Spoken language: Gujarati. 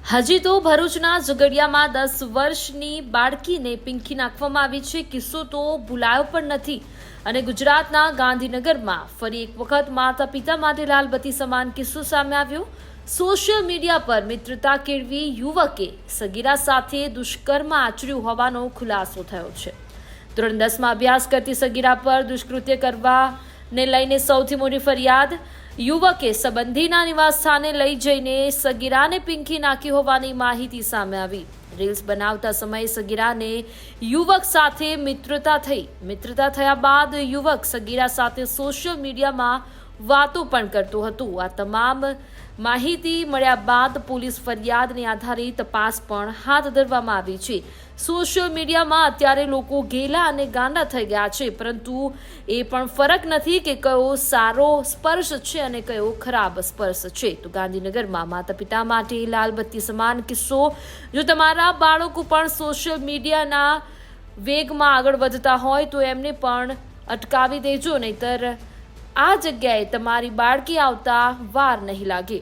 હજી તો ભરૂચના ઝઘડિયામાં 10 વર્ષની બાળકીને પીંખી નાખવામાં આવી છે. કિસ્સો તો ભૂલાયો પણ નથી અને ગુજરાતના ગાંધીનગરમાં ફરી એક વખત માતા પિતા માટે લાલબત્તી સમાન કિસ્સો સામે આવ્યો. સોશિયલ મીડિયા પર મિત્રતા કેળવી યુવકે સગીરા સાથે દુષ્કર્મ આચર્યું હોવાનો ખુલાસો થયો છે. ધોરણ 10માં અભ્યાસ કરતી સગીરા પર દુષ્કૃત્ય કરવાને લઈને સૌથી મોટી ફરિયાદ. યુવકે સંબંધીના નિવાસ સ્થાને લઈ જઈને સગીરાને પીંખી નાખી હોવાની માહિતી સામે આવી. રીલ્સ બનાવતા સમયે સગીરાને યુવક સાથે મિત્રતા થયા બાદ યુવક સગીરા સાથે સોશિયલ મીડિયામાં વાતો પણ કરતું હતું. આ તમામ માહિતી મળ્યા બાદ પોલીસ ફરિયાદને આધારે તપાસ પણ હાથ ધરવામાં આવી છે. સોશિયલ મીડિયામાં અત્યારે લોકો ઘેલા અને ગાંડા થઈ ગયા છે, પરંતુ એ પણ ફરક નથી કે કયો સારો સ્પર્શ છે અને કયો ખરાબ સ્પર્શ છે. તો ગાંધીનગરમાં માતા પિતા માટે લાલબત્તી સમાન કિસ્સો. જો તમારા બાળકો પણ સોશિયલ મીડિયાના વેગમાં આગળ વધતા હોય તો એમને પણ અટકાવી દેજો, નહીતર આ જગ્યાએ તમારી બાળકી આવતા વાર નહીં લાગે.